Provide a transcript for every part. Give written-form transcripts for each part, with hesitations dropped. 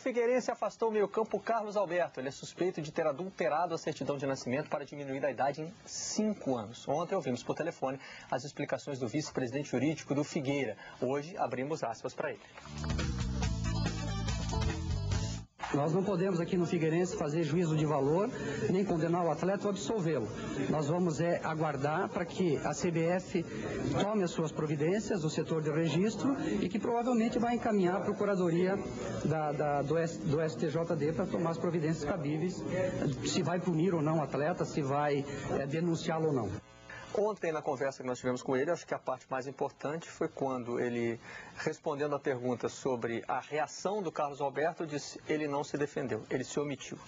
Figueirense afastou o meio-campo Carlos Alberto. Ele é suspeito de ter adulterado a certidão de nascimento para diminuir a idade em 5 anos. Ontem ouvimos por telefone as explicações do vice-presidente jurídico do Figueira. Hoje abrimos aspas para ele. Nós não podemos aqui no Figueirense fazer juízo de valor, nem condenar o atleta ou absolvê-lo. Nós vamos aguardar para que a CBF tome as suas providências, o setor de registro, e que provavelmente vai encaminhar a Procuradoria do STJD para tomar as providências cabíveis, se vai punir ou não o atleta, se vai denunciá-lo ou não. Ontem, na conversa que nós tivemos com ele, acho que a parte mais importante foi quando ele, respondendo a pergunta sobre a reação do Carlos Alberto, disse que ele não se defendeu, ele se omitiu.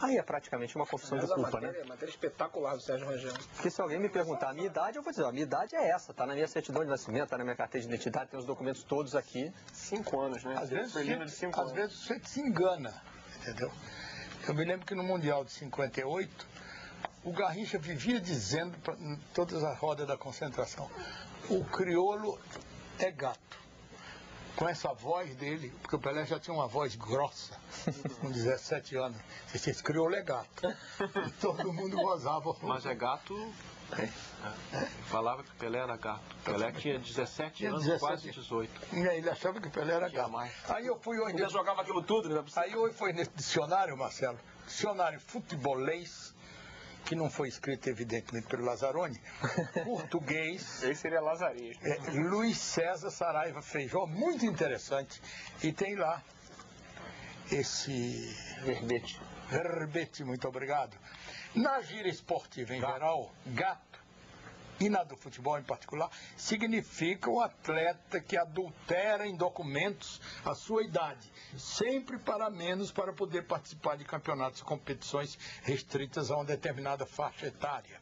Aí é praticamente uma confissão de culpa, né? Matéria espetacular do Sérgio Rangel. Porque se alguém me perguntar a minha idade, eu vou dizer, a minha idade é essa, tá na minha certidão de nascimento, tá na minha carteira de identidade, tem os documentos todos aqui. 5 anos, né? Às vezes você se engana, entendeu? Eu me lembro que no Mundial de 58, o Garrincha vivia dizendo para todas as rodas da concentração: o crioulo é gato. Com essa voz dele, porque o Pelé já tinha uma voz grossa, com 17 anos. Esse crioulo é gato. E todo mundo gozava. Mas é gato. Falava que o Pelé era gato. Pelé tinha 17 anos, quase 18. E aí ele achava que o Pelé era gato. Aí eu fui hoje. Ele jogava aquilo tudo, né? Aí hoje foi nesse dicionário, Marcelo, dicionário futebolês, que não foi escrito evidentemente pelo Lazzaroni, português. Esse seria Lazarismo. Luiz César Saraiva Feijó, muito interessante. E tem lá esse verbete, muito obrigado. Na gíria esportiva em geral, gato, e na do futebol em particular, significa um atleta que adultera em documentos a sua idade, sempre para menos, para poder participar de campeonatos e competições restritas a uma determinada faixa etária.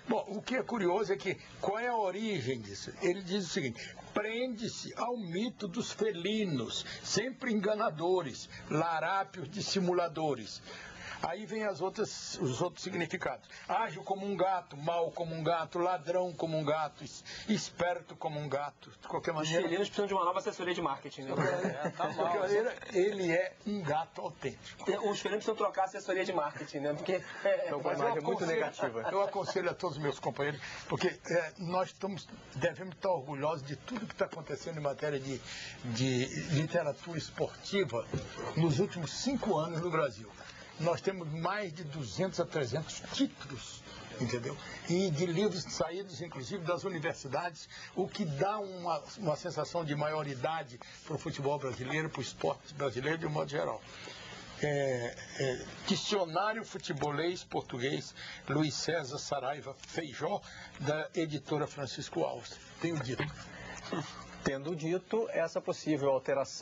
Bom, o que é curioso é que, qual é a origem disso? Ele diz o seguinte: prende-se ao mito dos felinos, sempre enganadores, larápios dissimuladores. Aí vem os outros significados. Ágil como um gato, mau como um gato, ladrão como um gato, esperto como um gato. De qualquer maneira. Os felinos precisam de uma nova assessoria de marketing, né? De qualquer maneira, ele é um gato autêntico. Os felinos precisam trocar a assessoria de marketing, né? Porque é uma imagem muito negativa. Eu aconselho a todos os meus companheiros, porque nós devemos estar orgulhosos de tudo que está acontecendo em matéria de literatura esportiva nos últimos 5 anos no Brasil. Nós temos mais de 200 a 300 títulos, entendeu? E de livros saídos, inclusive, das universidades, o que dá uma sensação de maioridade para o futebol brasileiro, para o esporte brasileiro de um modo geral. Dicionário Futebolês Português, Luiz César Saraiva Feijó, da editora Francisco Alves. Tenho dito. Tendo dito, essa possível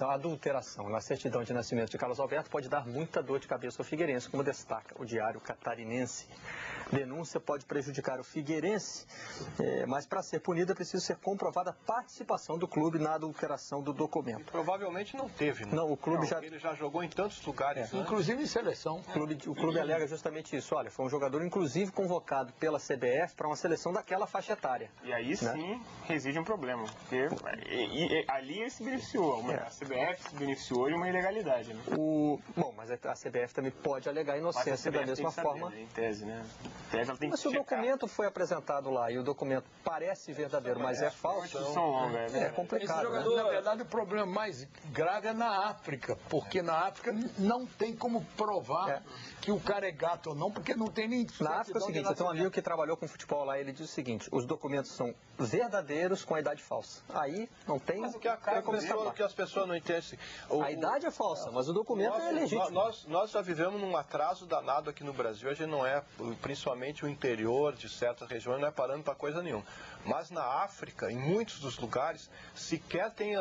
adulteração na certidão de nascimento de Carlos Alberto pode dar muita dor de cabeça ao Figueirense, como destaca o Diário Catarinense. Denúncia pode prejudicar o Figueirense, mas para ser punida é preciso ser comprovada a participação do clube na adulteração do documento. E provavelmente não teve, né? Não, o clube ele já jogou em tantos lugares, inclusive em seleção. O clube alega justamente isso. Olha, foi um jogador inclusive convocado pela CBF para uma seleção daquela faixa etária. E aí sim reside um problema, porque ali ele se beneficiou, a CBF se beneficiou de uma ilegalidade, né? Bom, mas a CBF também pode alegar inocência da mesma forma. Em tese, né? Ela tem mas se o documento foi apresentado lá e o documento parece verdadeiro, mas é falso, é complicado. Jogador, na verdade, o problema mais grave é na África, porque na África não tem como provar que o cara é gato ou não, porque não tem nem... Na África é o seguinte, eu tenho um amigo que trabalhou com futebol lá, ele diz o seguinte: os documentos são verdadeiros com a idade falsa. Aí não tem... Mas o que que as pessoas não entendem... A idade é falsa, mas o documento é legítimo. Nós já vivemos num atraso danado aqui no Brasil. A gente não é, principalmente o interior de certas regiões, não é parando para coisa nenhuma. Mas na África, em muitos dos lugares, sequer tem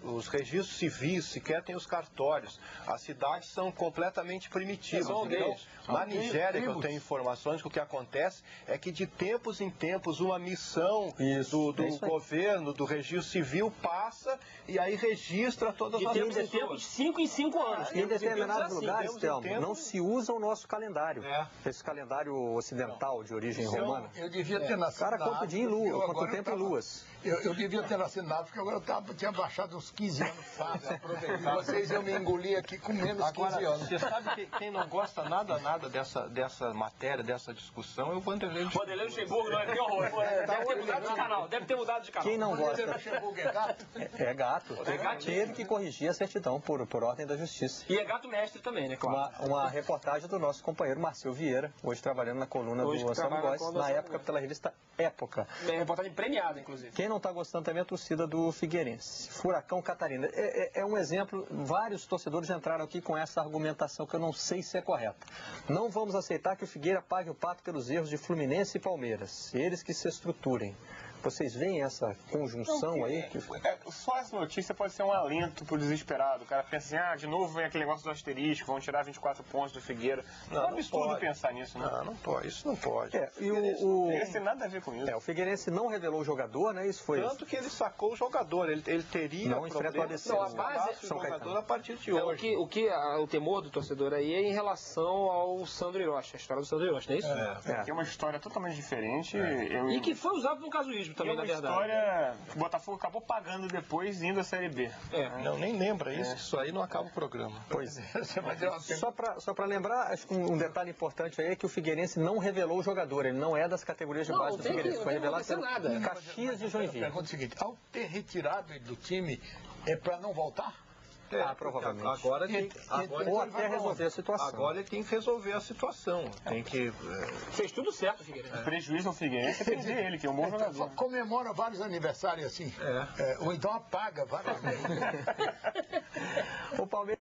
os registros civis, sequer tem os cartórios. As cidades são completamente primitivas. Então, na Nigéria, que eu tenho informações, que o que acontece é que de tempos em tempos uma missão do governo, do registro civil, passa e aí registra todas as pessoas. De 5 em 5 anos. Em determinados lugares, Thelma, não se usa o nosso calendário. Esse calendário ocidental de origem romana. Eu devia ter nascido. Cara, conta o dia em lua, conta o tempo em luas. Eu devia ter nascido na África, agora eu tinha baixado uns 15 anos fácil. Vocês eu me engoli aqui com menos 15 anos. Você sabe que quem não gosta nada dessa matéria, dessa discussão, é o Vanderlei Luxemburgo. Vanderlei Luxemburgo, não é? Que horror. Deve ter mudado de canal. Deve ter mudado de canal. Quem não gosta... Luxemburgo é gato? É gato. Teve que corrigir a certidão por ordem da Justiça. E é gato mestre também, né? Claro. Uma reportagem do nosso companheiro Marcel Vieira, hoje trabalhando na coluna do Anselmo Góes, na época pela revista Época. É reportagem premiada, inclusive. Quem não está gostando também é a torcida do Figueirense. Furacão Catarina. É um exemplo, vários torcedores entraram aqui com essa argumentação que eu não sei se é correta. Não vamos aceitar que o Figueira pague o pato pelos erros de Fluminense e Palmeiras. Eles que se estruturem. Vocês veem essa conjunção aí? Só essa notícia pode ser um alento pro desesperado. O cara pensa assim, de novo vem aquele negócio do asterisco, vão tirar 24 pontos do Figueira. Não, é um absurdo pensar nisso, né? Não pode, isso não pode. E o Figueirense tem nada a ver com isso. O Figueirense não revelou o jogador, né? Isso foi... Tanto que ele sacou o jogador, ele teria não enfrenta o ABC. Não, a base do jogador a partir de hoje. O temor do torcedor aí é em relação ao Sandro Hiroshi, a história do Sandro Hiroshi, não é isso? Que é uma história totalmente diferente. E que foi usado no casuísmo também, na verdade. O Botafogo acabou pagando depois indo à Série B. Não, nem lembra isso, isso aí não acaba o programa. Pois é. Só para lembrar, acho que um detalhe importante aí é que o Figueirense não revelou o jogador, ele não é das categorias de base do Figueirense, foi revelado pelo Caxias de Joinville. Pergunta o seguinte, ao ter retirado ele do time, é para não voltar? Provavelmente. Agora ou até resolver a situação. Agora ele tem que resolver a situação. Tem que... Fez tudo certo, Figueirense. O prejuízo ao Figueirense é perder ele, que é um bom jogador. Comemora vários aniversários assim. Ou então apaga vários. O Palmeiras